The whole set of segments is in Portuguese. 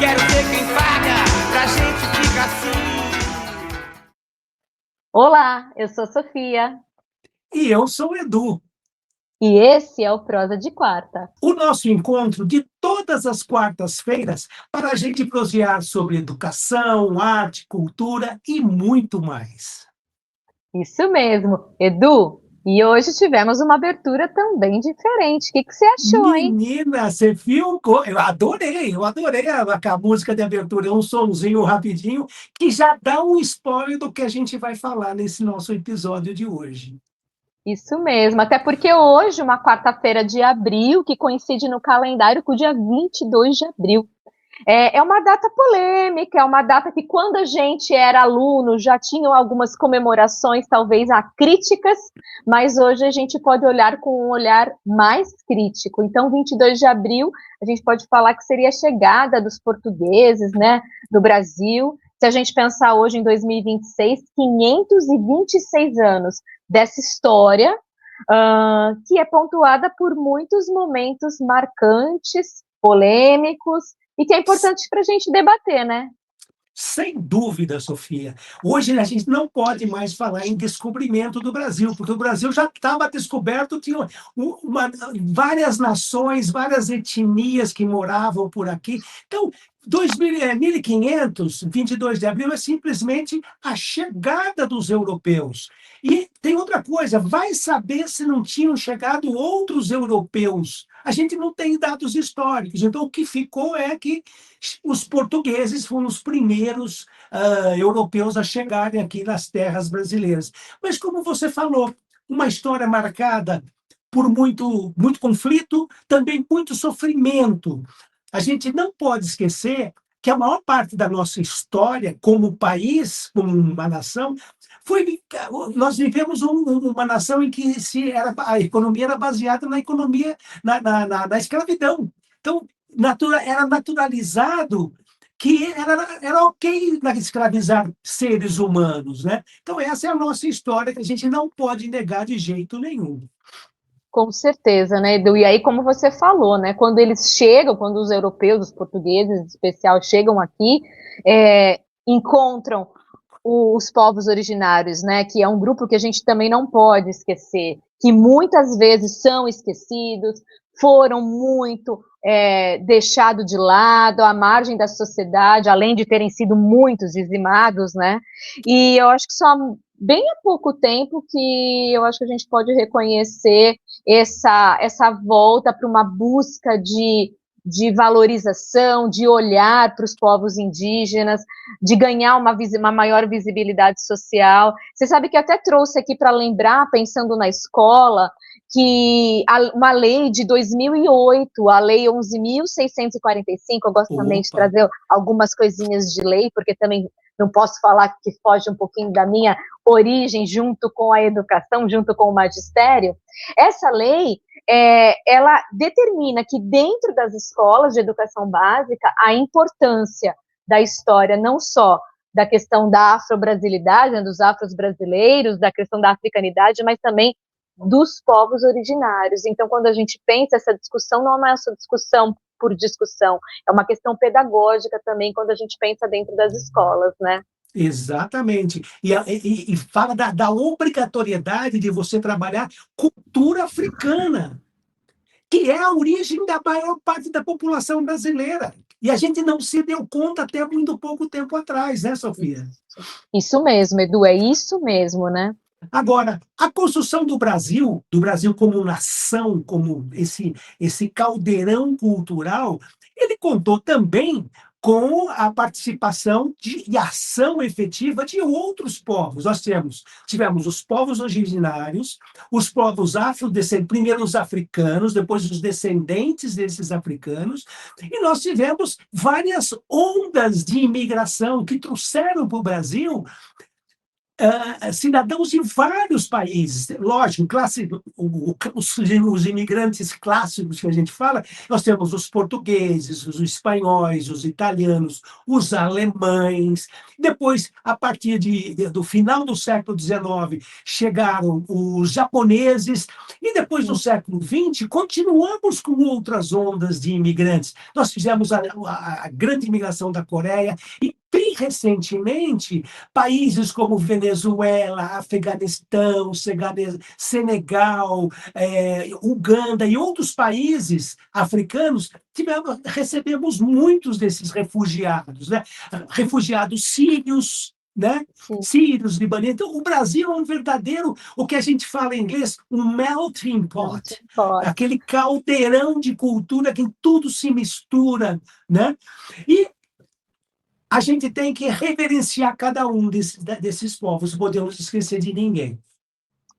Quero ver quem paga pra gente ficar assim. Olá, eu sou Sofia. E eu sou o Edu. E esse é o Prosa de Quarta. O nosso encontro de todas as quartas-feiras para a gente prosear sobre educação, arte, cultura e muito mais. Isso mesmo, Edu. E hoje tivemos uma abertura também diferente. O que você achou, hein? Menina, você viu? Eu adorei a música de abertura, é um sonzinho rapidinho que já dá um spoiler do que a gente vai falar nesse nosso episódio de hoje. Isso mesmo, até porque hoje, uma quarta-feira de abril, que coincide no calendário com o dia 22 de abril. É uma data polêmica, é uma data que, quando a gente era aluno, já tinham algumas comemorações, talvez acríticas, mas hoje a gente pode olhar com um olhar mais crítico. Então, 22 de abril, a gente pode falar que seria a chegada dos portugueses, né, no Brasil. Se a gente pensar hoje em 2026, 526 anos dessa história, que é pontuada por muitos momentos marcantes, polêmicos, e que é importante para a gente debater, né? Sem dúvida, Sofia. Hoje a gente não pode mais falar em descobrimento do Brasil, porque o Brasil já estava descoberto, tinha várias nações, várias etnias que moravam por aqui. Então, 1500, 22 de abril, é simplesmente a chegada dos europeus. E tem outra coisa, vai saber se não tinham chegado outros europeus. A gente não tem dados históricos, então o que ficou é que os portugueses foram os primeiros europeus a chegarem aqui nas terras brasileiras. Mas, como você falou, uma história marcada por muito conflito, também muito sofrimento. A gente não pode esquecer que a maior parte da nossa história, como país, como uma nação, nós vivemos uma nação em que a economia era baseada na economia, na escravidão. Então, era naturalizado que era ok escravizar seres humanos, né? Então, essa é a nossa história que a gente não pode negar de jeito nenhum. Com certeza, né, Edu? E aí, como você falou, né, quando eles chegam, quando os europeus, os portugueses em especial, chegam aqui, encontram os povos originários, né, que é um grupo que a gente também não pode esquecer, que muitas vezes são esquecidos, foram muito deixados de lado, à margem da sociedade, além de terem sido muitos dizimados, né, e eu acho que só bem há pouco tempo que eu acho que a gente pode reconhecer essa volta para uma busca de valorização, de olhar para os povos indígenas, de ganhar uma maior visibilidade social. Você sabe que até trouxe aqui para lembrar, pensando na escola, que uma lei de 2008, a Lei 11.645, eu gosto também de trazer algumas coisinhas de lei, porque também não posso falar que foge um pouquinho da minha origem junto com a educação, junto com o magistério. Essa lei, ela determina que dentro das escolas de educação básica, a importância da história, não só da questão da afro-brasilidade, né, dos afros brasileiros, da questão da africanidade, mas também dos povos originários. Então, quando a gente pensa essa discussão, não é só discussão por discussão, é uma questão pedagógica também, quando a gente pensa dentro das escolas, né? Exatamente. E fala da obrigatoriedade de você trabalhar cultura africana, que é a origem da maior parte da população brasileira. E a gente não se deu conta até muito pouco tempo atrás, né, Sofia? Isso mesmo, Edu, é isso mesmo, né? Agora, a construção do Brasil como nação, como esse caldeirão cultural, ele contou também com a participação e ação efetiva de outros povos. Nós tivemos os povos originários, os povos afrodescendentes, primeiro os africanos, depois os descendentes desses africanos, e nós tivemos várias ondas de imigração que trouxeram para o Brasil cidadãos de vários países. Lógico, os imigrantes clássicos que a gente fala, nós temos os portugueses, os espanhóis, os italianos, os alemães. Depois, a partir do final do século XIX, chegaram os japoneses, e depois do século XX, continuamos com outras ondas de imigrantes. Nós fizemos a grande imigração da Coreia, e bem recentemente, países como Venezuela, Afeganistão, Senegal, Uganda e outros países africanos, recebemos muitos desses refugiados, né? Refugiados sírios, né? Sírios, libaneses. Então, o Brasil é um verdadeiro, o que a gente fala em inglês, um melting pot, aquele caldeirão de cultura que tudo se mistura, né? E a gente tem que reverenciar cada um desses povos, não podemos esquecer de ninguém.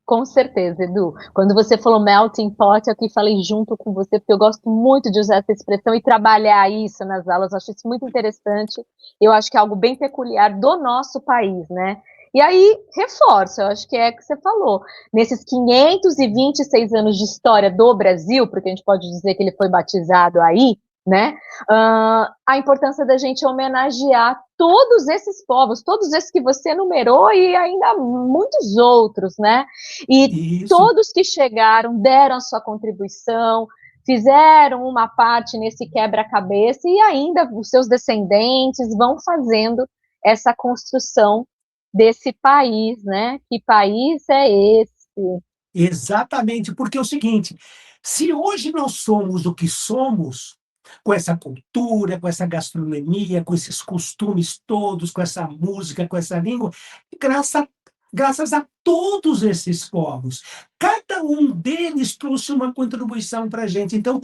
Com certeza, Edu. Quando você falou melting pot, eu aqui falei junto com você, porque eu gosto muito de usar essa expressão e trabalhar isso nas aulas, eu acho isso muito interessante, eu acho que é algo bem peculiar do nosso país, né? E aí, reforço, eu acho que é o que você falou, nesses 526 anos de história do Brasil, porque a gente pode dizer que ele foi batizado aí, né? A importância da gente homenagear todos esses povos, todos esses que você enumerou e ainda muitos outros, né? E todos que chegaram deram a sua contribuição, fizeram uma parte nesse quebra-cabeça e ainda os seus descendentes vão fazendo essa construção desse país, né? Que país é esse? Exatamente, porque é o seguinte, se hoje nós somos o que somos, com essa cultura, com essa gastronomia, com esses costumes todos, com essa música, com essa língua, graças a todos esses povos. Cada um deles trouxe uma contribuição para a gente. Então,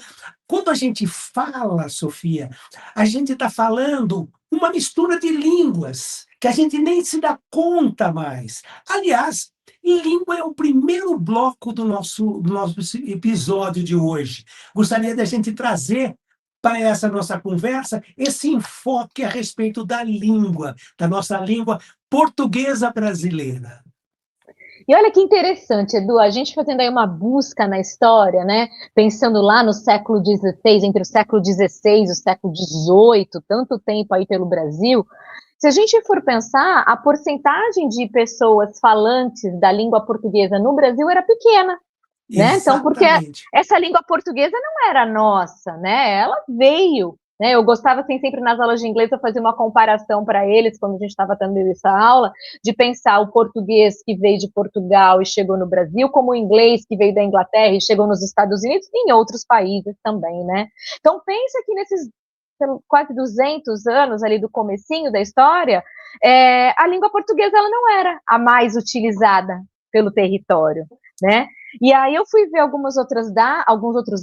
quando a gente fala, Sofia, a gente está falando uma mistura de línguas, que a gente nem se dá conta mais. Aliás, língua é o primeiro bloco do nosso episódio de hoje. Gostaria da gente trazer para essa nossa conversa esse enfoque a respeito da língua, da nossa língua portuguesa brasileira. E olha que interessante, Edu, a gente fazendo aí uma busca na história, né? Pensando lá no século XVI, entre o século XVI e o século XVIII, tanto tempo aí pelo Brasil, se a gente for pensar, a porcentagem de pessoas falantes da língua portuguesa no Brasil era pequena, né? Então, porque essa língua portuguesa não era nossa, né? Ela veio, né? Eu gostava, assim, sempre nas aulas de inglês, eu fazia uma comparação para eles, quando a gente estava tendo essa aula, de pensar o português que veio de Portugal e chegou no Brasil, como o inglês que veio da Inglaterra e chegou nos Estados Unidos e em outros países também, né? Então, pensa que nesses quase 200 anos ali do comecinho da história, a língua portuguesa ela não era a mais utilizada pelo território, né? E aí eu fui ver alguns outros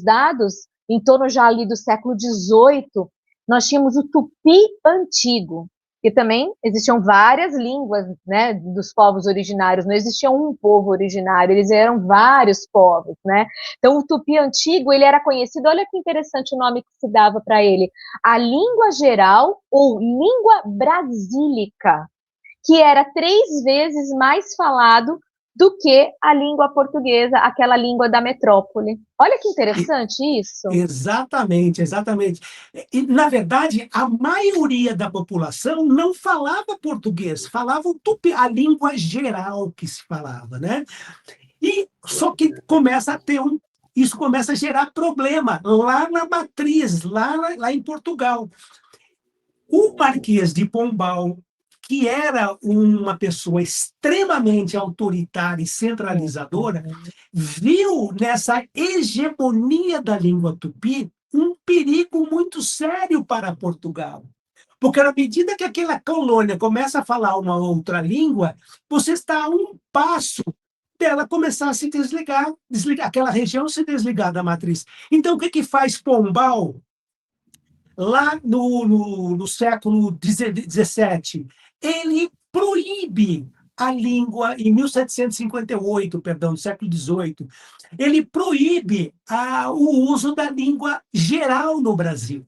dados, em torno já ali do século XVIII, nós tínhamos o tupi antigo, que também existiam várias línguas, né, dos povos originários, não existia um povo originário, eles eram vários povos, né? Então o tupi antigo, ele era conhecido, olha que interessante o nome que se dava para ele, a língua geral ou língua brasílica, que era 3 vezes mais falado do que a língua portuguesa, aquela língua da metrópole. Olha que interessante isso. Exatamente, exatamente. E, na verdade, a maioria da população não falava português, falava o tupi, a língua geral que se falava, né? E só que isso começa a gerar problema lá na matriz, lá em Portugal. O Marquês de Pombal, que era uma pessoa extremamente autoritária e centralizadora, viu nessa hegemonia da língua tupi um perigo muito sério para Portugal. Porque, à medida que aquela colônia começa a falar uma outra língua, você está a um passo dela começar a se desligar, aquela região se desligar da matriz. Então, o que faz Pombal? Lá no século XVII, ele proíbe a língua, em 1758, perdão, no século XVIII, ele proíbe o uso da língua geral no Brasil.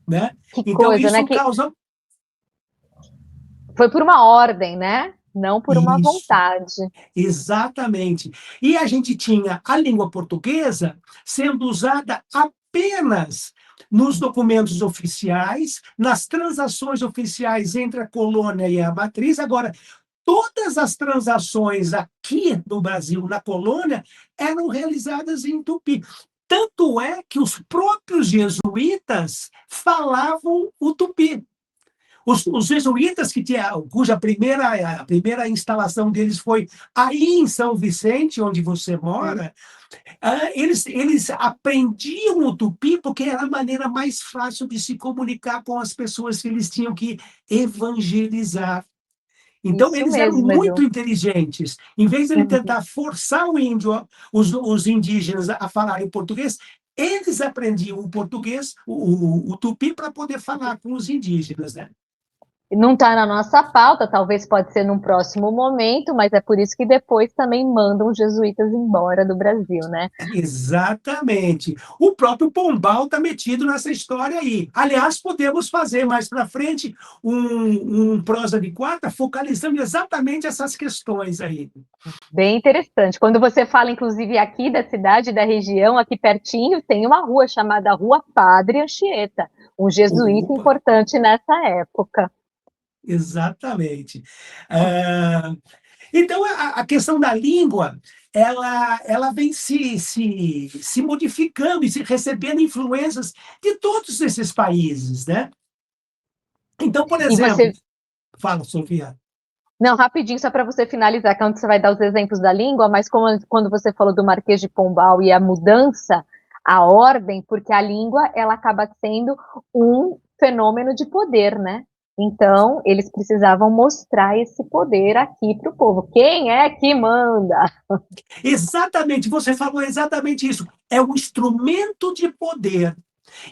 Né? Que então, coisa, isso né? causa... Foi por uma ordem, né? Não por uma Isso. vontade. Exatamente. E a gente tinha a língua portuguesa sendo usada apenas nos documentos oficiais, nas transações oficiais entre a colônia e a matriz. Agora, todas as transações aqui no Brasil, na colônia, eram realizadas em tupi. Tanto é que os próprios jesuítas falavam o tupi. Os jesuítas, cuja a primeira instalação deles foi aí em São Vicente, onde você mora, eles aprendiam o tupi porque era a maneira mais fácil de se comunicar com as pessoas que eles tinham que evangelizar. Então, Isso eles eram mesmo, muito Edu. inteligentes. Em vez de ele Uhum. tentar forçar os indígenas a falarem português, eles aprendiam o português, o tupi, para poder falar com os indígenas, né? Não está na nossa pauta, talvez pode ser num próximo momento, mas é por isso que depois também mandam os jesuítas embora do Brasil, né? Exatamente. O próprio Pombal está metido nessa história aí. Aliás, podemos fazer mais para frente um prosa de quarta focalizando exatamente essas questões aí. Bem interessante. Quando você fala, inclusive, aqui da cidade, da região, aqui pertinho, tem uma rua chamada Rua Padre Anchieta, um jesuíta Opa, importante nessa época. exatamente. Ah, então, a questão da língua, ela vem se modificando e se recebendo influências de todos esses países, né? Então, por E exemplo, você, fala, Sofia. não, rapidinho, só para você finalizar, que é onde você vai dar os exemplos da língua, mas quando você falou do Marquês de Pombal e a mudança, a ordem, porque a língua, ela acaba sendo um fenômeno de poder, né? Então, eles precisavam mostrar esse poder aqui para o povo. Quem é que manda? Exatamente, você falou exatamente isso. É um instrumento de poder.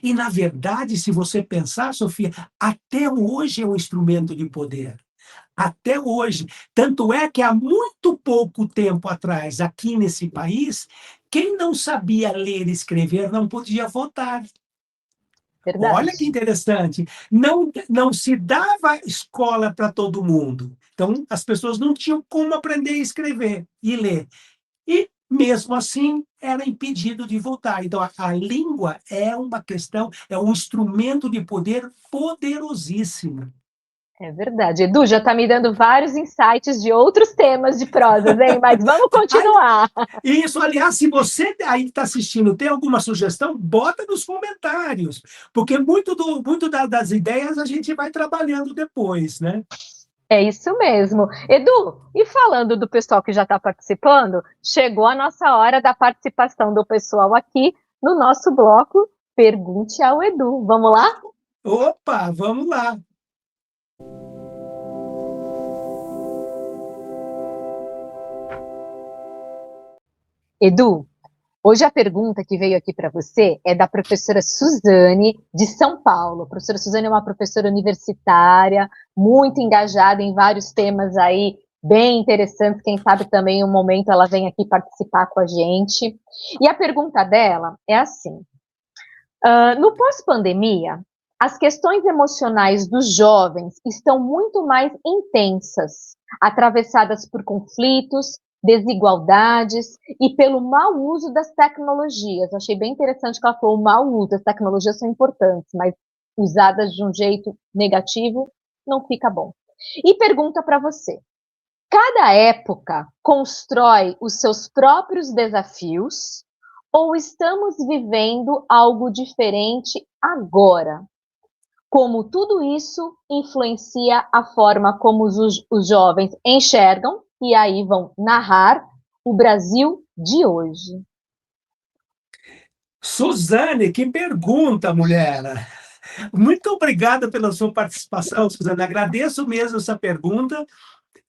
E, na verdade, se você pensar, Sofia, até hoje é um instrumento de poder. Até hoje. Tanto é que há muito pouco tempo atrás, aqui nesse país, quem não sabia ler e escrever não podia votar. Olha que Verdade. interessante. Não se dava escola para todo mundo. Então, as pessoas não tinham como aprender a escrever e ler. E, mesmo assim, era impedido de votar. Então, a língua é uma questão, é um instrumento de poder poderosíssimo. É verdade. Edu, já está me dando vários insights de outros temas de prosas, hein? Mas vamos Ai, continuar. isso, aliás, se você aí que está assistindo tem alguma sugestão, bota nos comentários, porque das ideias a gente vai trabalhando depois, né? É isso mesmo. Edu, e falando do pessoal que já está participando, chegou a nossa hora da participação do pessoal aqui no nosso bloco Pergunte ao Edu. Vamos lá? Opa, vamos lá. Edu, hoje a pergunta que veio aqui para você é da professora Suzane, de São Paulo. A professora Suzane é uma professora universitária, muito engajada em vários temas aí bem interessantes. Quem sabe também um momento ela vem aqui participar com a gente. E a pergunta dela é assim: no pós-pandemia, as questões emocionais dos jovens estão muito mais intensas, atravessadas por conflitos, desigualdades e pelo mau uso das tecnologias. Achei bem interessante que ela falou o mau uso. As tecnologias são importantes, mas usadas de um jeito negativo não fica bom. E pergunta para você: cada época constrói os seus próprios desafios ou estamos vivendo algo diferente agora? Como tudo isso influencia a forma como os jovens enxergam e aí vão narrar o Brasil de hoje. Suzane, que pergunta, mulher. Muito obrigada pela sua participação, Suzane. Agradeço mesmo essa pergunta.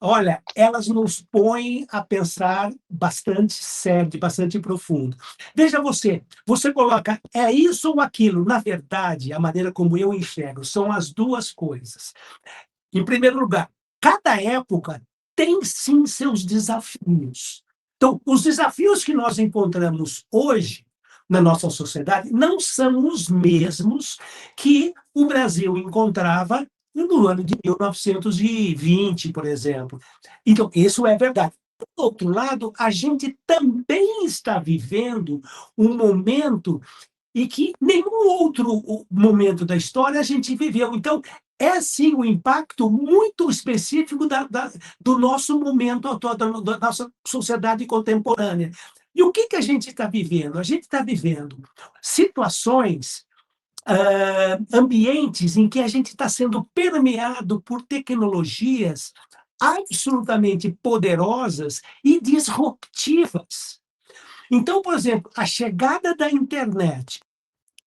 Olha, elas nos põem a pensar bastante sério, bastante profundo. Veja você coloca, é isso ou aquilo? Na verdade, a maneira como eu enxergo, são as duas coisas. Em primeiro lugar, cada época tem sim seus desafios. Então, os desafios que nós encontramos hoje na nossa sociedade não são os mesmos que o Brasil encontrava no ano de 1920, por exemplo. Então, isso é verdade. Por outro lado, a gente também está vivendo um momento e que nenhum outro momento da história a gente viveu. Então, é sim um impacto muito específico do nosso momento atual, da nossa sociedade contemporânea. E o que a gente está vivendo? A gente está vivendo situações, ambientes em que a gente está sendo permeado por tecnologias absolutamente poderosas e disruptivas. Então, por exemplo, a chegada da internet,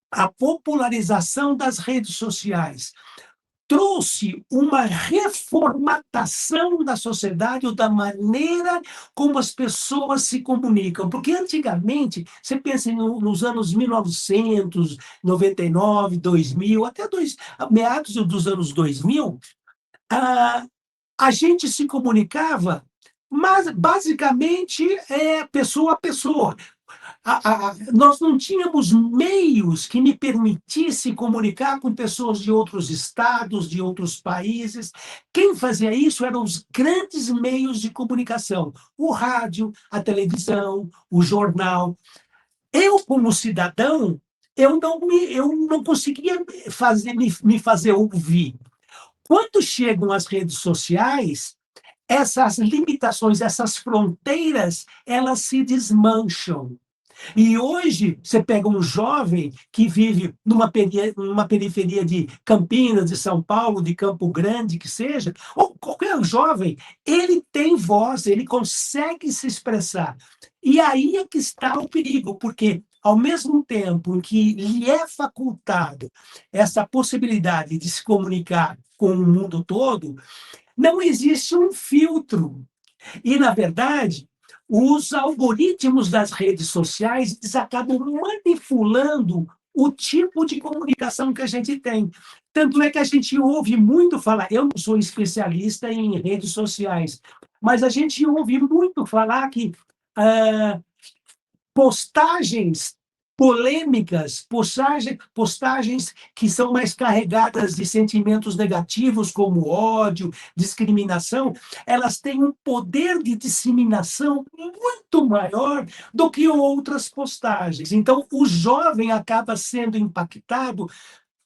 a popularização das redes sociais trouxe uma reformatação da sociedade ou da maneira como as pessoas se comunicam. Porque antigamente, você pensa nos anos 1999, 2000, até meados dos anos 2000, a, a gente se comunicava, mas basicamente pessoa a pessoa. Nós não tínhamos meios que me permitissem comunicar com pessoas de outros estados, de outros países. Quem fazia isso eram os grandes meios de comunicação: o rádio, a televisão, o jornal. Eu, como cidadão, eu não conseguia me fazer ouvir. Quando chegam as redes sociais, essas limitações, essas fronteiras, elas se desmancham. E hoje, você pega um jovem que vive numa periferia de Campinas, de São Paulo, de Campo Grande, que seja, ou qualquer jovem, ele tem voz, ele consegue se expressar. E aí é que está o perigo, porque, ao mesmo tempo em que lhe é facultado essa possibilidade de se comunicar com o mundo todo, não existe um filtro. E, na verdade, os algoritmos das redes sociais eles acabam manipulando o tipo de comunicação que a gente tem. Tanto é que a gente ouve muito falar, eu não sou especialista em redes sociais, mas a gente ouve muito falar que postagens polêmicas, postagens que são mais carregadas de sentimentos negativos, como ódio, discriminação, elas têm um poder de disseminação muito maior do que outras postagens. Então, o jovem acaba sendo impactado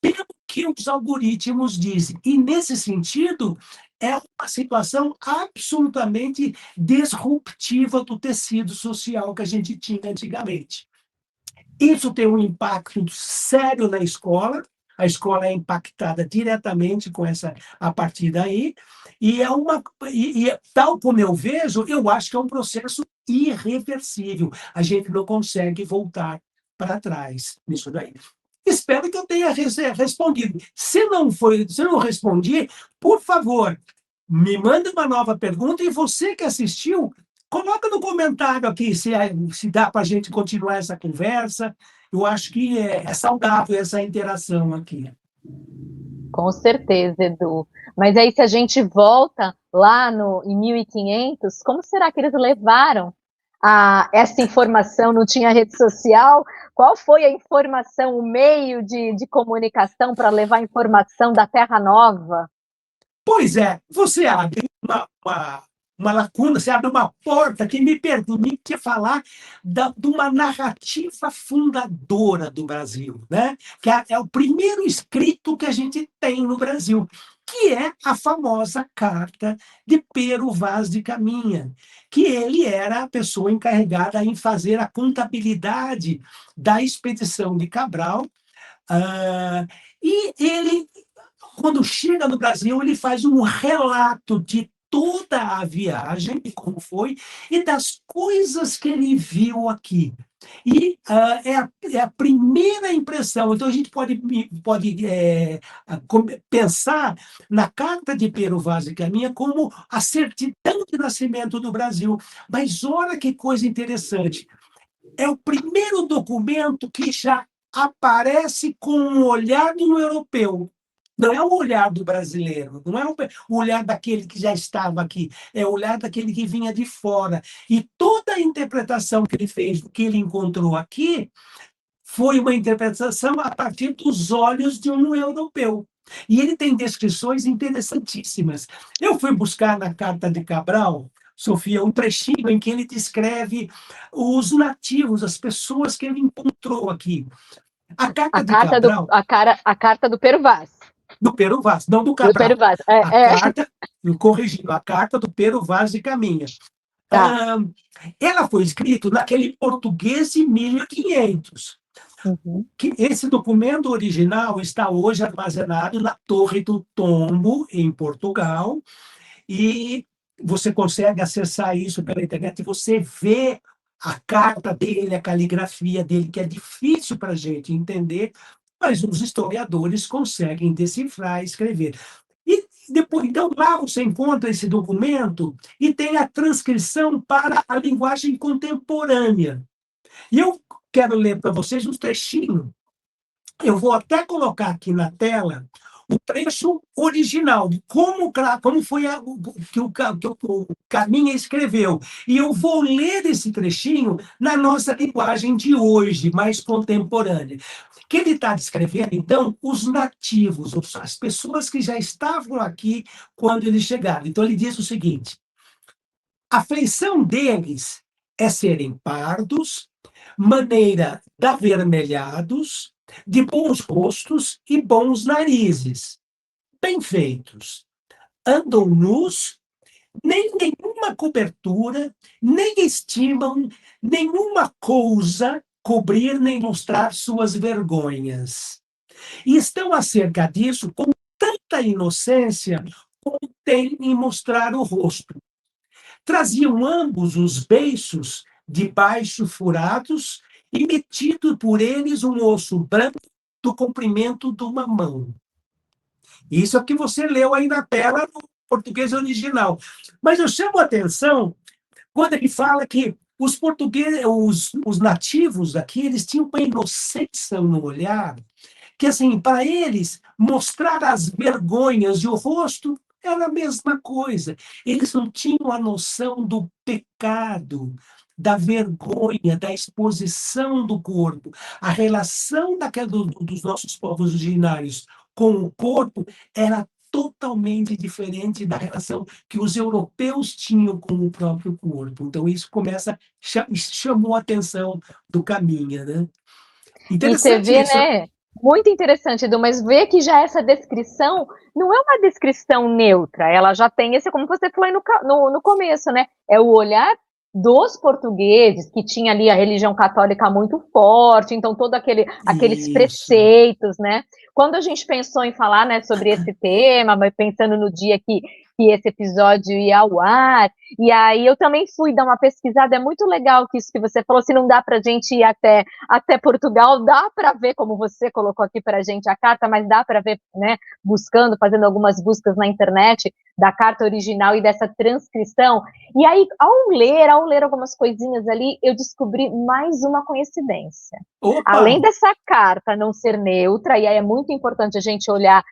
pelo que os algoritmos dizem. E, nesse sentido, é uma situação absolutamente disruptiva do tecido social que a gente tinha antigamente. Isso tem um impacto sério na escola, a escola é impactada diretamente com a partir daí, e tal como eu vejo, eu acho que é um processo irreversível. A gente não consegue voltar para trás nisso daí. Espero que eu tenha respondido. Se não respondi, por favor, me manda uma nova pergunta e você que assistiu, coloca no comentário aqui se dá para a gente continuar essa conversa. Eu acho que é saudável essa interação aqui. Com certeza, Edu. Mas aí, se a gente volta lá em 1500, como será que eles levaram essa informação? Não tinha rede social? Qual foi a informação, o meio de comunicação para levar a informação da Terra Nova? Pois é, você abre uma lacuna, você abre uma porta que me permite falar de uma narrativa fundadora do Brasil, né? Que é o primeiro escrito que a gente tem no Brasil, que é a famosa Carta de Pero Vaz de Caminha, que ele era a pessoa encarregada em fazer a contabilidade da expedição de Cabral, e ele, quando chega no Brasil, ele faz um relato de toda a viagem, de como foi, e das coisas que ele viu aqui. E é a primeira impressão. Então, a gente pode pensar na Carta de Pero Vaz de Caminha como a certidão de nascimento do Brasil. Mas olha que coisa interessante. É o primeiro documento que já aparece com um olhar do europeu. Não é o olhar do brasileiro, não é o olhar daquele que já estava aqui, é o olhar daquele que vinha de fora. E toda a interpretação que ele fez do que ele encontrou aqui foi uma interpretação a partir dos olhos de um europeu. E ele tem descrições interessantíssimas. Eu fui buscar na Carta de Cabral, Sofia, um trechinho em que ele descreve os nativos, as pessoas que ele encontrou aqui. A Carta de Cabral, A carta do Pero Vaz. do Pero Vaz, não do Do Pero Cabral. Vaz. A carta, corrigindo, a Carta do Pero Vaz de Caminha. Tá. Ela foi escrita naquele português de 1500. Uhum. Esse documento original está hoje armazenado na Torre do Tombo, em Portugal, e você consegue acessar isso pela internet e você vê a carta dele, a caligrafia dele, que é difícil para a gente entender, mas os historiadores conseguem decifrar e escrever. E depois, então, lá você encontra esse documento e tem a transcrição para a linguagem contemporânea. E eu quero ler para vocês um trechinho. Eu vou até colocar aqui na tela o trecho original, de como foi que o Caminha escreveu. E eu vou ler esse trechinho na nossa linguagem de hoje, mais contemporânea. Que ele está descrevendo, então, os nativos, as pessoas que já estavam aqui quando eles chegaram. Então, ele diz o seguinte: a feição deles é serem pardos, maneira de avermelhados, de bons rostos e bons narizes, bem feitos. Andam nus, nem nenhuma cobertura, nem estimam nenhuma coisa cobrir nem mostrar suas vergonhas. E estão acerca disso com tanta inocência como têm em mostrar o rosto. Traziam ambos os beiços de baixo furados e metido por eles um osso branco do comprimento de uma mão. Isso é o que você leu aí na tela no português original. Mas eu chamo a atenção quando ele fala que os portugueses, os nativos aqui, eles tinham uma inocência no olhar, que assim, para eles, mostrar as vergonhas e o rosto era a mesma coisa. Eles não tinham a noção do pecado, da vergonha, da exposição do corpo. A relação dos nossos povos originários com o corpo era totalmente diferente da relação que os europeus tinham com o próprio corpo. Então, isso chamou a atenção do Caminha, né? E você Interessante vê, isso. né? Muito interessante, Edu, mas vê que já essa descrição não é uma descrição neutra, ela já tem esse, como você falou aí no começo, né? É o olhar dos portugueses, que tinha ali a religião católica muito forte, então todo aqueles Isso. preceitos, né? Quando a gente pensou em falar, né, sobre esse tema, mas pensando no dia que esse episódio ia ao ar, e aí eu também fui dar uma pesquisada, é muito legal que isso que você falou, se não dá para a gente ir até Portugal, dá para ver, como você colocou aqui para a gente a carta, mas dá para ver, né, buscando, fazendo algumas buscas na internet da carta original e dessa transcrição, e aí ao ler algumas coisinhas ali, eu descobri mais uma coincidência. Opa! Além dessa carta não ser neutra, e aí é muito importante a gente olhar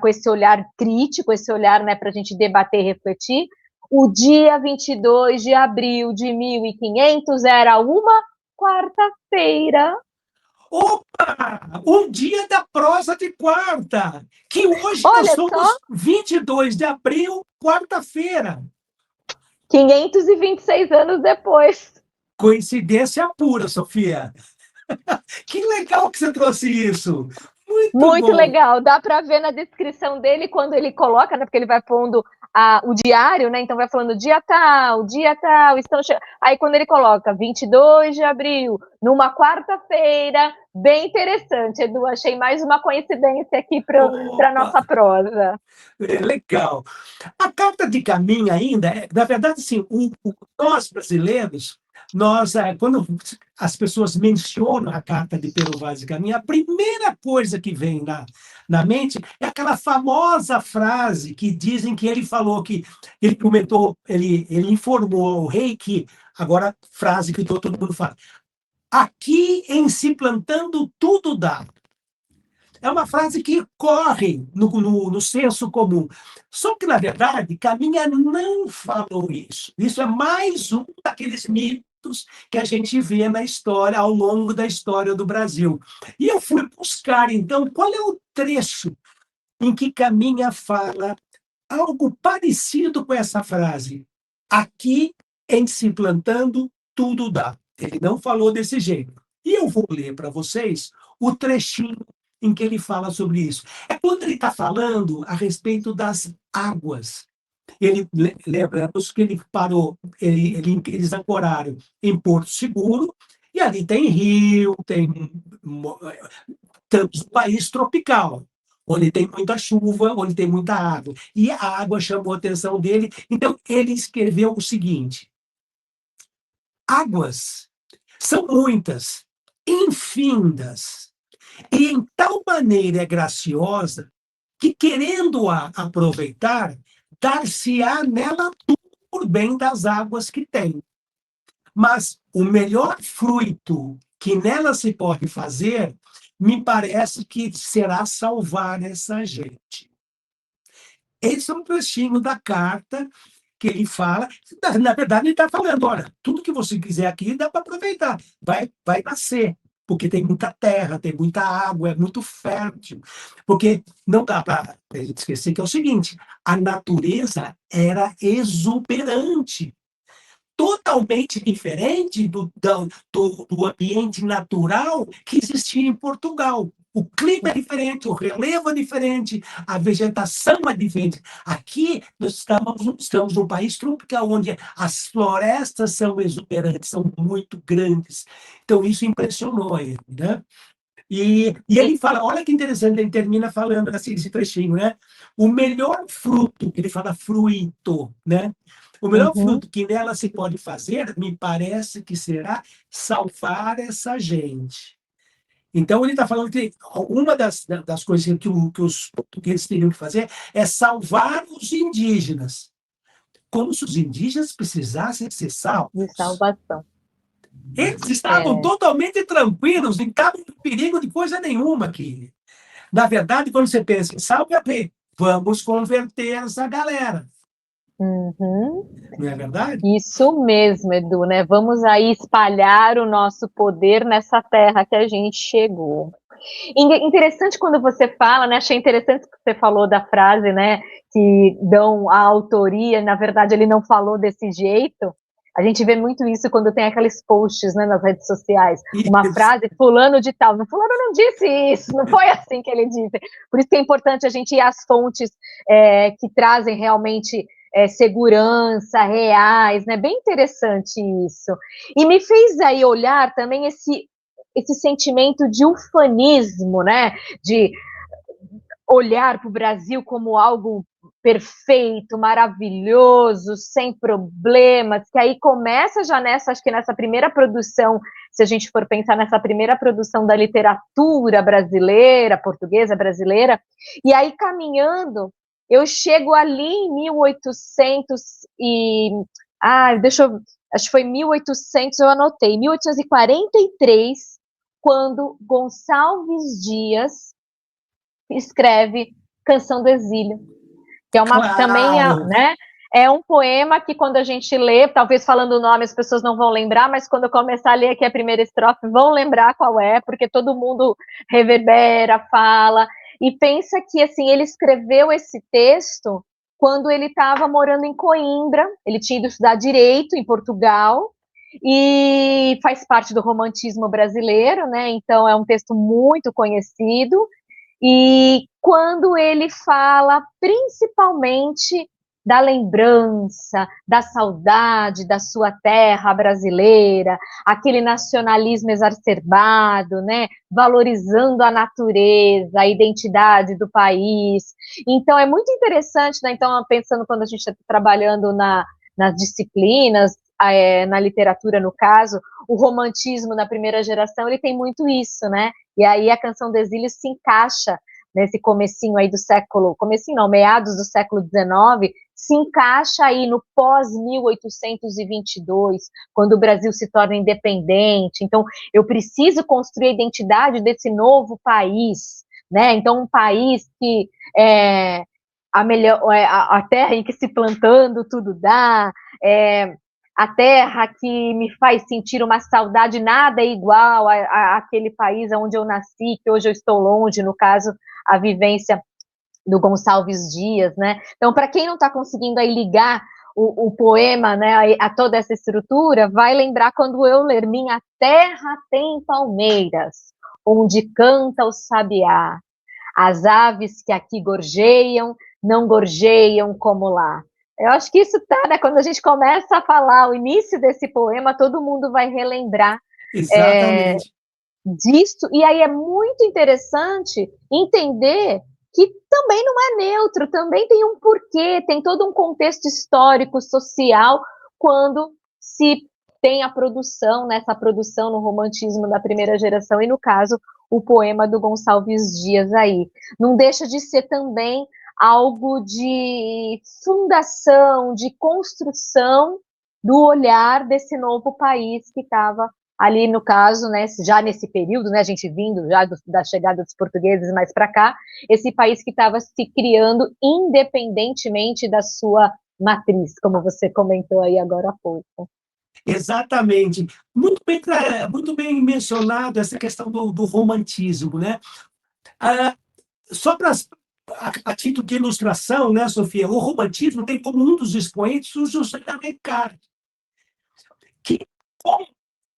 com esse olhar crítico, esse olhar, né, para a gente debater e refletir, o dia 22 de abril de 1500 era uma quarta-feira. Opa! O dia da prosa de quarta, que hoje nós somos só, 22 de abril, quarta-feira. 526 anos depois. Coincidência pura, Sofia. Que legal que você trouxe isso. Muito bom. legal, dá para ver na descrição dele quando ele coloca, né, porque ele vai pondo o diário, né, então vai falando dia tal, aí quando ele coloca 22 de abril, numa quarta-feira, bem interessante, Edu, achei mais uma coincidência aqui para nossa prosa. Legal. A carta de Caminha ainda, na verdade, sim, nós brasileiros, quando as pessoas mencionam a carta de Pero Vaz de Caminha, a primeira coisa que vem na mente é aquela famosa frase que dizem que ele falou, que ele comentou, ele informou ao rei que, agora, frase que todo mundo fala, aqui em se plantando tudo dá. É uma frase que corre no senso comum. Só que, na verdade, Caminha não falou isso. Isso é mais um daqueles mitos que a gente vê na história, ao longo da história do Brasil. E eu fui buscar, então, qual é o trecho em que Caminha fala algo parecido com essa frase. Aqui, em se plantando, tudo dá. Ele não falou desse jeito. E eu vou ler para vocês o trechinho em que ele fala sobre isso. É quando ele está falando a respeito das águas. Lembramos que ele parou, eles ancoraram em Porto Seguro, e ali tem rio, estamos um país tropical, onde tem muita chuva, onde tem muita água. E a água chamou a atenção dele, então ele escreveu o seguinte: águas são muitas, infindas, e em tal maneira é graciosa que, querendo-a aproveitar, dar-se-á nela tudo por bem das águas que tem. Mas o melhor fruto que nela se pode fazer, me parece que será salvar essa gente. Esse é um trechinho da carta que ele fala. Na verdade, ele está falando: olha, tudo que você quiser aqui dá para aproveitar, vai nascer, porque tem muita terra, tem muita água, é muito fértil. Porque não dá para a gente esquecer que é o seguinte: a natureza era exuberante, totalmente diferente do ambiente natural que existia em Portugal. O clima é diferente, o relevo é diferente, a vegetação é diferente. Aqui nós estamos num país tropical, onde as florestas são exuberantes, são muito grandes. Então, isso impressionou ele, né? E ele fala, olha que interessante, ele termina falando assim, esse trechinho, né? O melhor fruto, ele fala fruito, né? O melhor fruto que nela se pode fazer, me parece que será salvar essa gente. Então, ele está falando que uma das coisas que os portugueses teriam que fazer é salvar os indígenas. Como se os indígenas precisassem ser De salvos. salvação. Eles estavam totalmente tranquilos, não estavam em perigo de coisa nenhuma aqui. Na verdade, quando você pensa em salve, vamos converter essa galera. Uhum. Não é verdade? Isso mesmo, Edu, né? Vamos aí espalhar o nosso poder nessa terra que a gente chegou. Interessante quando você fala, né? Achei interessante que você falou da frase, né? Que dão a autoria, na verdade ele não falou desse jeito. A gente vê muito isso quando tem aqueles posts, né, nas redes sociais. Uma frase, fulano de tal. Fulano não disse isso, não foi assim que ele disse. Por isso que é importante a gente ir às fontes que trazem realmente segurança, reais, né? Bem interessante isso. E me fez aí olhar também esse sentimento de ufanismo, né? De olhar para o Brasil como algo perfeito, maravilhoso, sem problemas, que aí começa já acho que nessa primeira produção, se a gente for pensar nessa primeira produção da literatura brasileira, portuguesa brasileira, e aí caminhando, eu chego ali em 1800 acho que foi 1800, eu anotei, 1843, quando Gonçalves Dias escreve Canção do Exílio, que é também né, é um poema que quando a gente lê, talvez falando o nome as pessoas não vão lembrar, mas quando eu começar a ler aqui a primeira estrofe, vão lembrar qual é, porque todo mundo reverbera, fala, e pensa que assim, ele escreveu esse texto quando ele estava morando em Coimbra, ele tinha ido estudar Direito em Portugal, e faz parte do romantismo brasileiro, né? Então é um texto muito conhecido, e quando ele fala principalmente da lembrança, da saudade da sua terra brasileira, aquele nacionalismo exacerbado, né, valorizando a natureza, a identidade do país. Então, é muito interessante, né, então, pensando quando a gente está trabalhando nas disciplinas, na literatura, no caso, o romantismo na primeira geração, ele tem muito isso, né, e aí a Canção do Exílio se encaixa nesse comecinho aí do século, comecinho não, meados do século XIX, se encaixa aí no pós-1822, quando o Brasil se torna independente. Então, eu preciso construir a identidade desse novo país, né? Então, um país que a terra em que se plantando tudo dá, a terra que me faz sentir uma saudade, nada é igual àquele país onde eu nasci, que hoje eu estou longe, no caso, a vivência do Gonçalves Dias, né? Então, para quem não está conseguindo aí ligar o poema, né, a toda essa estrutura, vai lembrar quando eu ler: minha terra tem palmeiras, onde canta o sabiá, as aves que aqui gorjeiam, não gorjeiam como lá. Eu acho que isso tá, né? Quando a gente começa a falar o início desse poema, todo mundo vai relembrar Exatamente. disso, e aí é muito interessante entender que também não é neutro, também tem um porquê, tem todo um contexto histórico, social, quando se tem a produção, nessa produção no romantismo da primeira geração, e no caso, o poema do Gonçalves Dias aí. Não deixa de ser também algo de fundação, de construção do olhar desse novo país que estava ali no caso, né, já nesse período, né, a gente vindo já da chegada dos portugueses mais para cá, esse país que estava se criando independentemente da sua matriz, como você comentou aí agora há pouco. Exatamente. Muito bem mencionado essa questão do romantismo, né? Ah, só para a título de ilustração, né, Sofia, o romantismo tem como um dos expoentes o José de Alencar, que, como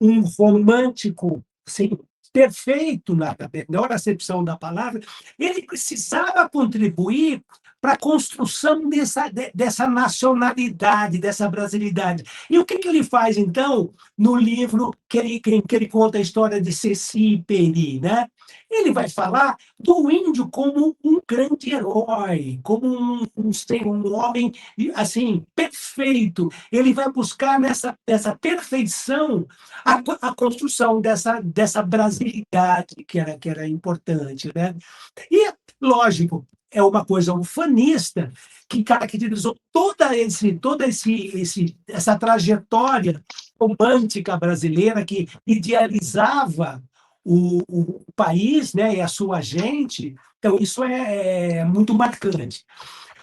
um romântico assim, perfeito, na melhor acepção da palavra, ele precisava contribuir para a construção dessa nacionalidade, dessa brasilidade. E o que, que ele faz, então, no livro que ele conta a história de Ceci e Peri, né? Ele vai falar do índio como um grande herói, como um homem assim perfeito. Ele vai buscar nessa perfeição a construção dessa brasilidade que era importante, né? E, lógico, é uma coisa ufanista que caracterizou essa trajetória romântica brasileira que idealizava o país, né, e a sua gente. Então, isso é muito marcante.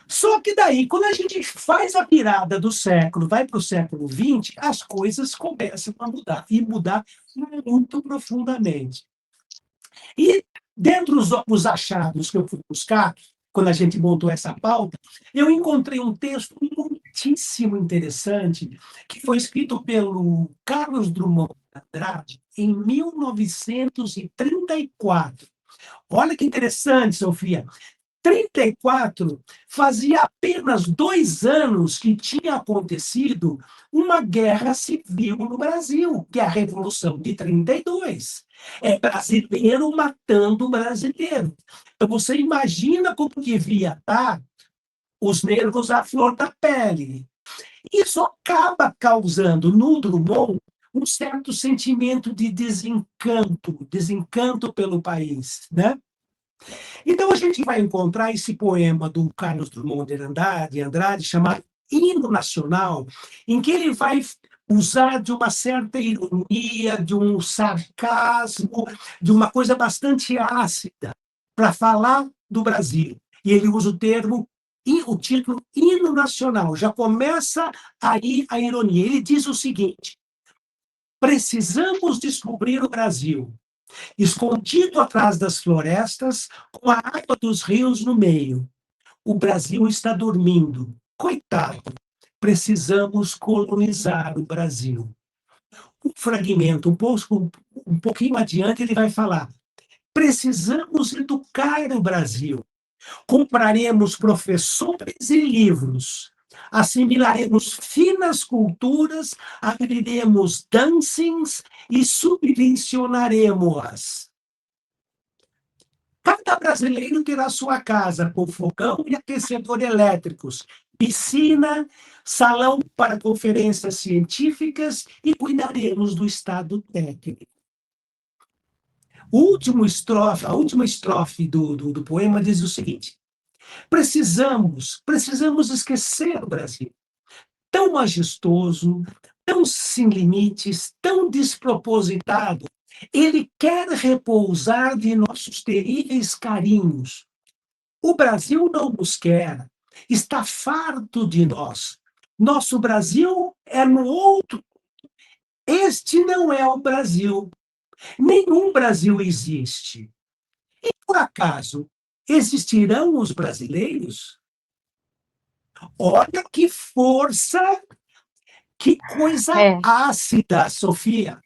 Só que daí, quando a gente faz a virada do século, vai para o século XX, as coisas começam a mudar, e mudar muito profundamente. E dentro dos achados que eu fui buscar, quando a gente montou essa pauta, eu encontrei um texto muitíssimo interessante, que foi escrito pelo Carlos Drummond de Andrade em 1934. Olha que interessante, Sofia. 34 fazia apenas 2 anos que tinha acontecido uma guerra civil no Brasil, que é a Revolução de 32. É brasileiro matando brasileiro. Então, você imagina como devia estar os nervos à flor da pele. Isso acaba causando no Drummond um certo sentimento de desencanto pelo país, né? Então, a gente vai encontrar esse poema do Carlos Drummond de Andrade, chamado Hino Nacional, em que ele vai usar de uma certa ironia, de um sarcasmo, de uma coisa bastante ácida, para falar do Brasil. E ele usa o título Hino Nacional. Já começa aí a ironia. Ele diz o seguinte: precisamos descobrir o Brasil escondido atrás das florestas, com a água dos rios no meio. O Brasil está dormindo. Coitado, precisamos colonizar o Brasil. Um fragmento, um pouquinho adiante, ele vai falar: precisamos educar o Brasil. Compraremos professores e livros. Assimilaremos finas culturas, abriremos dancings e subvencionaremos-as. Cada brasileiro terá sua casa com fogão e aquecedor elétricos, piscina, salão para conferências científicas e cuidaremos do estado técnico. A última estrofe do poema diz o seguinte: precisamos esquecer o Brasil, tão majestoso, tão sem limites, tão despropositado. Ele quer repousar de nossos terríveis carinhos. O Brasil não nos quer, está farto de nós. Nosso Brasil é no outro. Este não é o Brasil. Nenhum Brasil existe. E, por acaso, existirão os brasileiros? Olha que força, que coisa É. ácida, Sofia.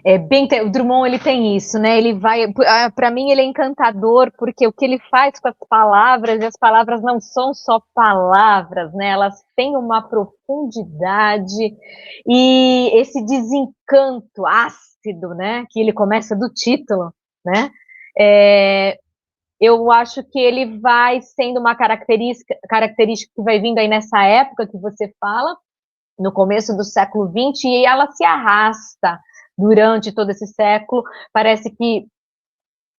É bem, o Drummond ele tem isso, né? Ele vai, para mim ele é encantador porque o que ele faz com as palavras, e as palavras não são só palavras, né? Elas têm uma profundidade e esse desencanto ácido, né? Que ele começa do título, né? Eu acho que ele vai sendo uma característica que vai vindo aí nessa época que você fala, no começo do século XX, e ela se arrasta durante todo esse século. Parece que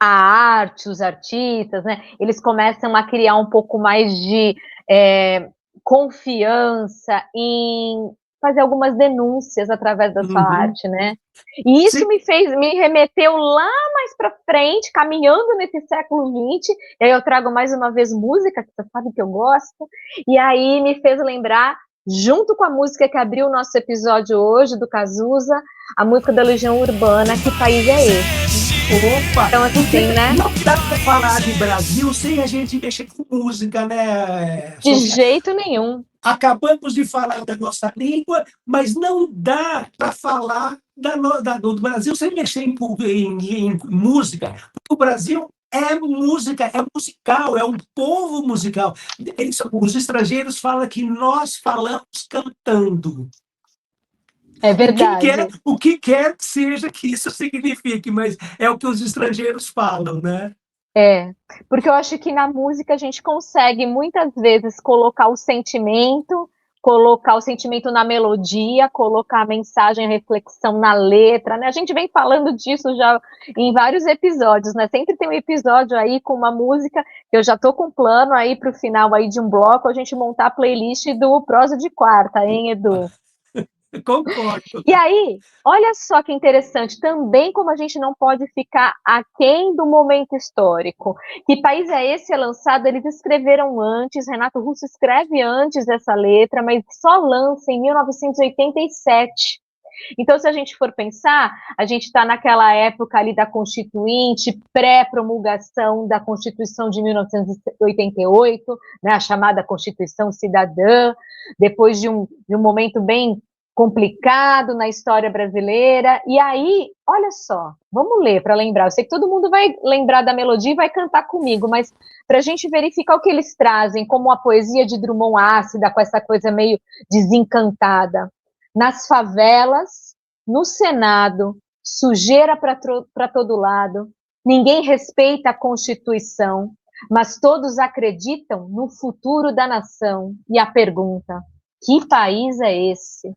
a arte, os artistas, né, eles começam a criar um pouco mais de confiança em fazer algumas denúncias através da sua arte, né? E isso Sim. me remeteu lá mais para frente, caminhando nesse século XX, e aí eu trago mais uma vez música, que você sabe que eu gosto, e aí me fez lembrar, junto com a música que abriu o nosso episódio hoje, do Cazuza, a música da Legião Urbana, Que País é Esse? Opa! Então, assim, né? Não dá para falar de Brasil sem a gente mexer com música, né, De Sofia? jeito nenhum. Acabamos de falar da nossa língua, mas não dá para falar do Brasil sem mexer em música. Porque o Brasil é música, é musical, é um povo musical. Os estrangeiros falam que nós falamos cantando. É verdade. O que quer que seja que isso signifique, mas é o que os estrangeiros falam, né? Porque eu acho que na música a gente consegue muitas vezes colocar o sentimento na melodia, colocar a mensagem, a reflexão na letra, né? A gente vem falando disso já em vários episódios, né? Sempre tem um episódio aí com uma música que eu já tô com plano aí para o final aí de um bloco, a gente montar a playlist do Prosa de Quarta, hein, Edu? Concordo. E aí, olha só que interessante, também como a gente não pode ficar aquém do momento histórico. Que País é Esse é lançado, eles escreveram antes, Renato Russo escreve antes dessa letra, mas só lança em 1987. Então, se a gente for pensar, a gente está naquela época ali da Constituinte, pré-promulgação da Constituição de 1988, né, a chamada Constituição Cidadã, depois de um momento bem complicado na história brasileira. E aí, olha só, vamos ler para lembrar. Eu sei que todo mundo vai lembrar da melodia e vai cantar comigo, mas para a gente verificar o que eles trazem, como a poesia de Drummond ácida, com essa coisa meio desencantada. Nas favelas, no Senado, sujeira para todo lado, ninguém respeita a Constituição, mas todos acreditam no futuro da nação. E a pergunta: que país é esse?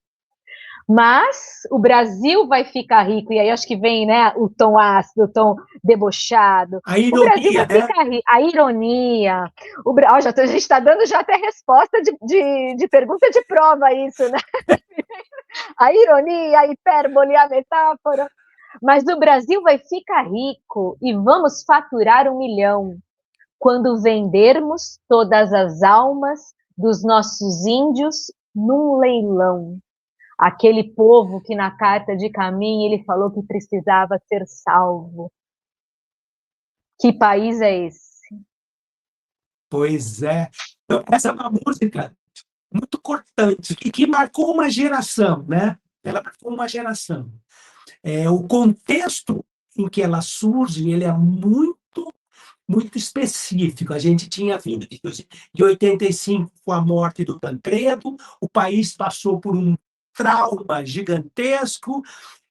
Mas o Brasil vai ficar rico, e aí acho que vem, né, o tom ácido, o tom debochado. A O Brasil ironia, vai né? ficar rico, a ironia. A gente está dando já até resposta de pergunta de prova, isso, né? A ironia, a hipérbole, a metáfora. Mas o Brasil vai ficar rico e vamos faturar 1 milhão quando vendermos todas as almas dos nossos índios num leilão. Aquele povo que na carta de caminho ele falou que precisava ser salvo. Que país é esse? Pois é. Então, essa é uma música muito cortante e que marcou uma geração, né? Ela marcou uma geração. O contexto em que ela surge, ele é muito específico. A gente tinha vindo de 85 com a morte do Tancredo, o país passou por um trauma gigantesco,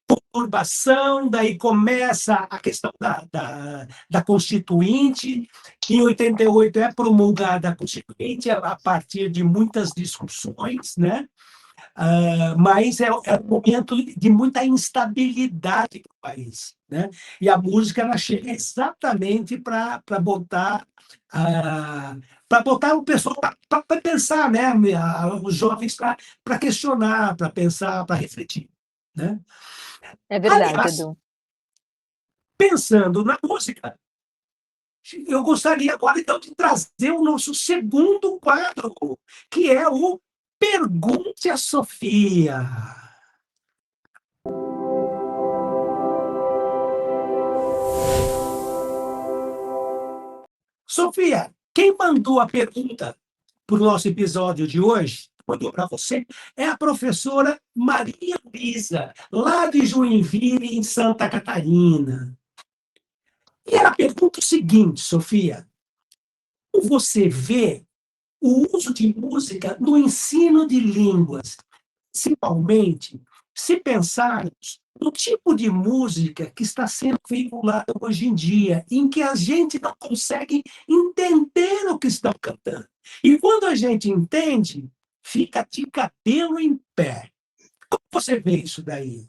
conturbação, daí começa a questão da Constituinte, em 88 é promulgada a Constituinte a partir de muitas discussões, né? Mas é um momento de muita instabilidade do país, né? E a música ela chega exatamente para botar para botar o pessoal para pensar, né? Os jovens para questionar, para pensar, para refletir, né? É verdade, Aliás, Edu. pensando na música, eu gostaria agora então de trazer o nosso segundo quadro, que é o Pergunte a Sofia. Sofia, quem mandou a pergunta para o nosso episódio de hoje, mandou para você, é a professora Maria Luísa, lá de Joinville, em Santa Catarina. E ela pergunta o seguinte, Sofia: como você vê o uso de música no ensino de línguas, principalmente se pensarmos no tipo de música que está sendo veiculada hoje em dia, em que a gente não consegue entender o que estão cantando. E quando a gente entende, fica de cabelo em pé. Como você vê isso daí?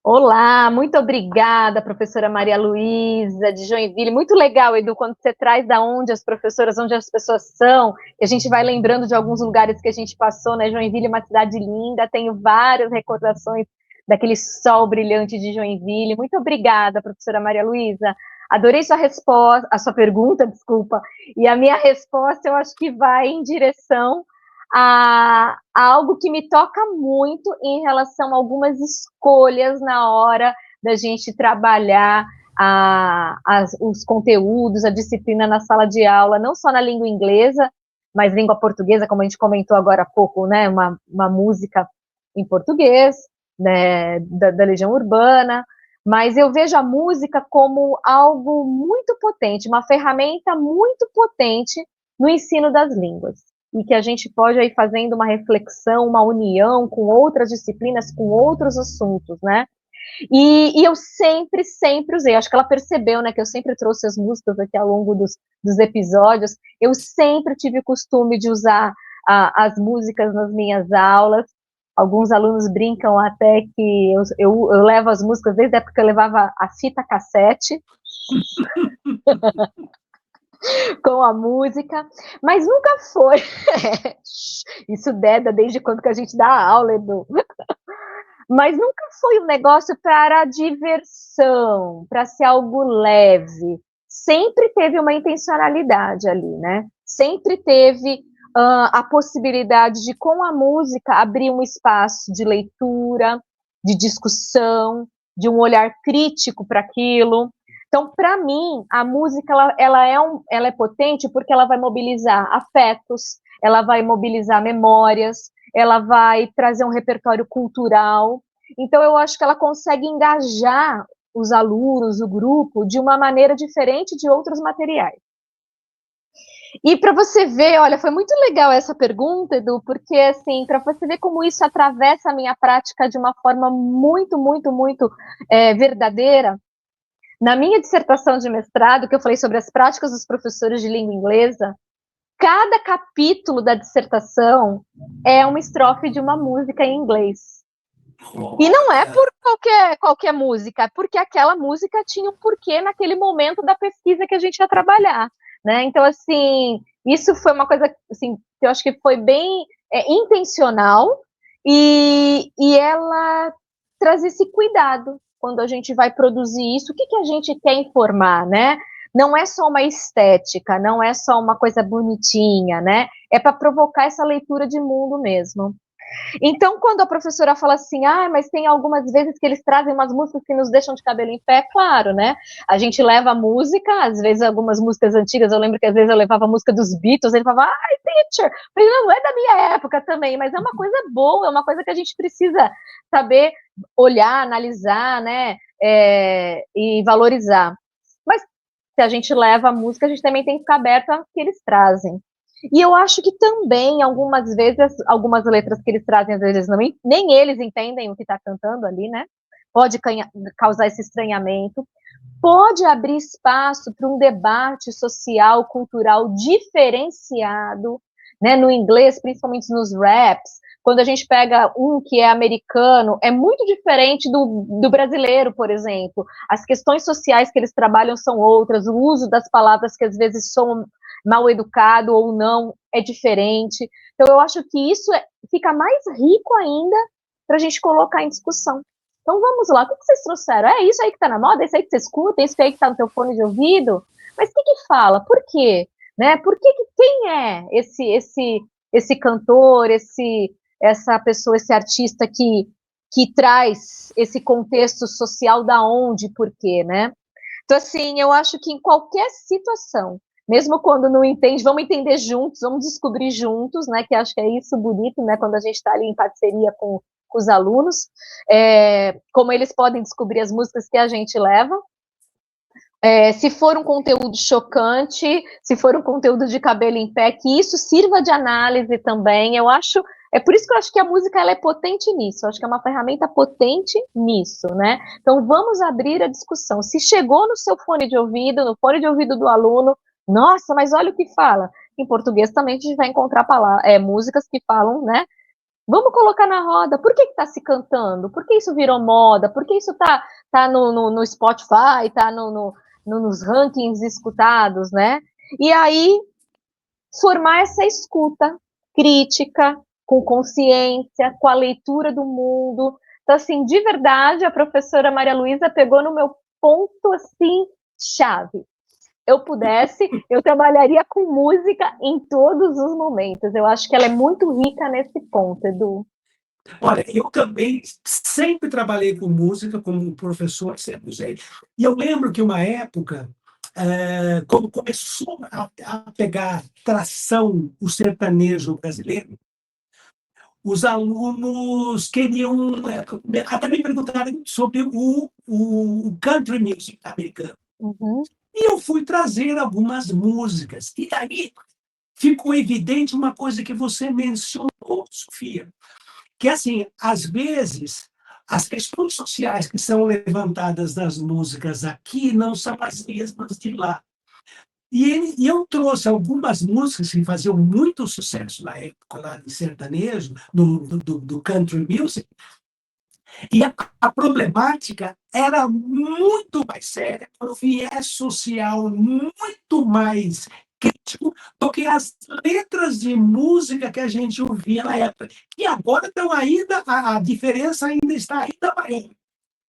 Olá, muito obrigada, professora Maria Luísa, de Joinville. Muito legal, Edu, quando você traz da onde as professoras, onde as pessoas são, e a gente vai lembrando de alguns lugares que a gente passou, né? Joinville é uma cidade linda, tenho várias recordações daquele sol brilhante de Joinville. Muito obrigada, professora Maria Luísa. Adorei sua resposta, a sua pergunta, desculpa, e a minha resposta eu acho que vai em direção a algo que me toca muito em relação a algumas escolhas na hora da gente trabalhar os conteúdos, a disciplina na sala de aula, não só na língua inglesa, mas língua portuguesa, como a gente comentou agora há pouco, né, uma música em português, né, da Legião Urbana, mas eu vejo a música como algo muito potente, uma ferramenta muito potente no ensino das línguas, e que a gente pode ir fazendo uma reflexão, uma união com outras disciplinas, com outros assuntos, né? E eu sempre usei, acho que ela percebeu, né, que eu sempre trouxe as músicas aqui ao longo dos episódios, eu sempre tive o costume de usar as músicas nas minhas aulas. Alguns alunos brincam até que eu levo as músicas desde a época que eu levava a fita cassete, com a música, mas nunca foi. Isso deda desde quando que a gente dá aula, Edu. Mas nunca foi um negócio para diversão, para ser algo leve. Sempre teve uma intencionalidade ali, né? Sempre teve a possibilidade de, com a música, abrir um espaço de leitura, de discussão, de um olhar crítico para aquilo. Então, para mim, a música ela é potente porque ela vai mobilizar afetos, ela vai mobilizar memórias, ela vai trazer um repertório cultural. Então, eu acho que ela consegue engajar os alunos, o grupo, de uma maneira diferente de outros materiais. E para você ver, olha, foi muito legal essa pergunta, Edu, porque, assim, para você ver como isso atravessa a minha prática de uma forma muito verdadeira. Na minha dissertação de mestrado, que eu falei sobre as práticas dos professores de língua inglesa, cada capítulo da dissertação é uma estrofe de uma música em inglês. E não é por qualquer música, é porque aquela música tinha um porquê naquele momento da pesquisa que a gente ia trabalhar, né? Então, assim, isso foi uma coisa assim, que eu acho que foi bem intencional e ela traz esse cuidado quando a gente vai produzir isso. O que a gente quer informar, né? Não é só uma estética, não é só uma coisa bonitinha, né? É para provocar essa leitura de mundo mesmo. Então, quando a professora fala assim, mas tem algumas vezes que eles trazem umas músicas que nos deixam de cabelo em pé, claro, né? A gente leva a música, às vezes algumas músicas antigas, eu lembro que às vezes eu levava a música dos Beatles, ele falava, teacher, mas não é da minha época também, mas é uma coisa boa, é uma coisa que a gente precisa saber olhar, analisar, né? E valorizar. Mas se a gente leva a música, a gente também tem que ficar aberto ao que eles trazem. E eu acho que também, algumas vezes, algumas letras que eles trazem, às vezes, nem eles entendem o que está cantando ali, né? Pode causar esse estranhamento. Pode abrir espaço para um debate social, cultural diferenciado, né? No inglês, principalmente nos raps. Quando a gente pega um que é americano, é muito diferente do brasileiro, por exemplo. As questões sociais que eles trabalham são outras, o uso das palavras que às vezes são mal educado ou não é diferente. Então, eu acho que isso fica mais rico ainda para a gente colocar em discussão. Então, vamos lá, o que vocês trouxeram? É isso aí que está na moda? É isso aí que você escuta? É isso aí que está no teu fone de ouvido? Mas o que fala? Por quê? Né? Quem é esse cantor, essa pessoa, esse artista que traz esse contexto social da onde, por quê, né? Então, assim, eu acho que em qualquer situação, mesmo quando não entende, vamos entender juntos, vamos descobrir juntos, né? Que acho que é isso bonito, né? Quando a gente está ali em parceria com os alunos, como eles podem descobrir as músicas que a gente leva. Se for um conteúdo chocante, se for um conteúdo de cabelo em pé, que isso sirva de análise também. É por isso que eu acho que a música ela é potente nisso. Eu acho que é uma ferramenta potente nisso, né? Então vamos abrir a discussão. Se chegou no seu fone de ouvido, no fone de ouvido do aluno, nossa, mas olha o que fala. Em português também a gente vai encontrar músicas que falam, né? Vamos colocar na roda. Por que está se cantando? Por que isso virou moda? Por que isso tá no Spotify, tá nos rankings escutados, né? E aí, formar essa escuta crítica, com consciência, com a leitura do mundo. Então, assim, de verdade, a professora Maria Luísa pegou no meu ponto, assim, chave. Eu pudesse, eu trabalharia com música em todos os momentos. Eu acho que ela é muito rica nesse ponto, Edu. Olha, eu também sempre trabalhei com música, como professor, sempre usei. E eu lembro que uma época, quando começou a pegar tração o sertanejo brasileiro, os alunos queriam, até me perguntaram sobre o country music americano. Uhum. E eu fui trazer algumas músicas. E daí ficou evidente uma coisa que você mencionou, Sofia, que, assim, às vezes, as questões sociais que são levantadas nas músicas aqui não são as mesmas de lá. E eu trouxe algumas músicas que faziam muito sucesso na época lá de sertanejo, do country music, e a problemática era muito mais séria, com viés social muito mais crítico do que as letras de música que a gente ouvia na época. E agora estão ainda, a diferença ainda está ainda maior.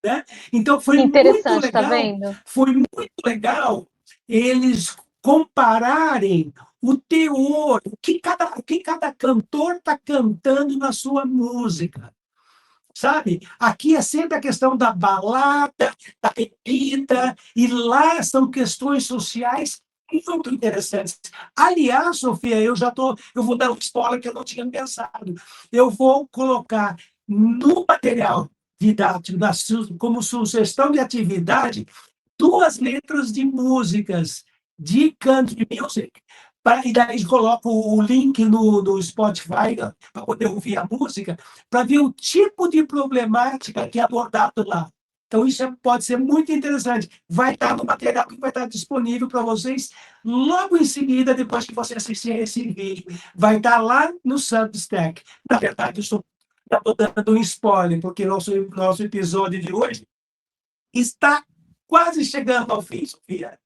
Né? Então Interessante, tá vendo? foi muito legal eles compararem o teor, o que cada cantor está cantando na sua música. Sabe? Aqui é sempre a questão da balada, da bebida, e lá são questões sociais muito interessantes. Aliás, Sofia, eu vou dar uma spoiler que eu não tinha pensado. Eu vou colocar no material didático, como sugestão de atividade, 2 letras de músicas de country music. E daí coloco o link no Spotify para poder ouvir a música, para ver o tipo de problemática que é abordado lá. Então, isso pode ser muito interessante. Vai estar no material que vai estar disponível para vocês logo em seguida, depois que você assistir esse vídeo. Vai estar lá no Substack. Na verdade, eu estou dando um spoiler, porque nosso episódio de hoje está quase chegando ao fim, Sofia.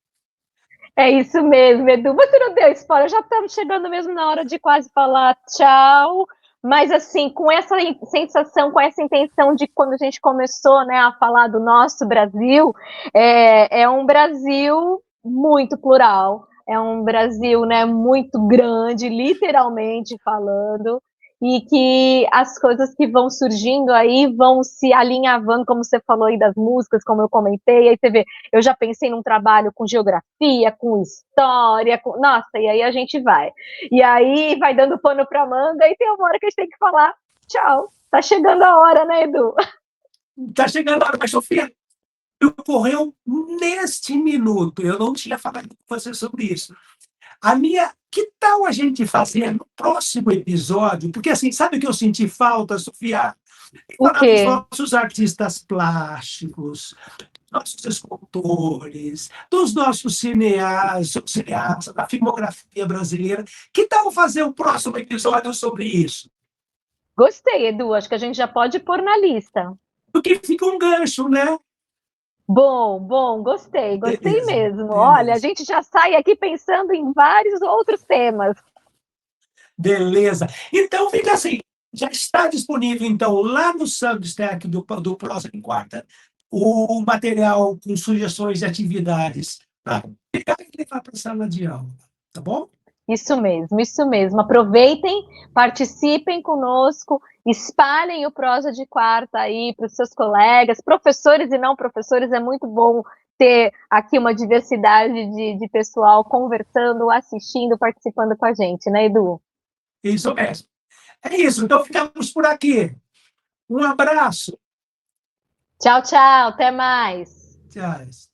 É isso mesmo, Edu. Você não deu spoiler, já estamos chegando mesmo na hora de quase falar tchau. Mas, assim, com essa sensação, com essa intenção de quando a gente começou, né, a falar do nosso Brasil, é um Brasil muito plural, é um Brasil, né, muito grande, literalmente falando, e que as coisas que vão surgindo aí vão se alinhavando, como você falou aí das músicas, como eu comentei, aí você vê, eu já pensei num trabalho com geografia, com história, nossa, e aí a gente vai. E aí vai dando pano para manga e tem uma hora que a gente tem que falar tchau. Tá chegando a hora, né, Edu? Tá chegando a hora, mas, Sofia, ocorreu neste minuto. Eu não tinha falado com você sobre isso. Que tal a gente fazer no próximo episódio? Porque, assim, sabe o que eu senti falta, Sofia? O Dos quê? nossos artistas plásticos, nossos escultores, dos nossos cineastas, da filmografia brasileira. Que tal fazer o próximo episódio sobre isso? Gostei, Edu. Acho que a gente já pode pôr na lista. Porque fica um gancho, né? Bom, gostei Beleza, mesmo. beleza. Olha, a gente já sai aqui pensando em vários outros temas. Beleza. Então, fica assim, já está disponível, então, lá no Substack do Prosa em Quarta, o material com sugestões de atividades para pegar e levar para a sala de aula, tá bom? Isso mesmo. Aproveitem, participem conosco, espalhem o Prosa de Quarta aí para os seus colegas, professores e não professores. É muito bom ter aqui uma diversidade de pessoal conversando, assistindo, participando com a gente, né, Edu? Isso mesmo. É isso, então ficamos por aqui. Um abraço. Tchau, tchau, até mais. Tchau.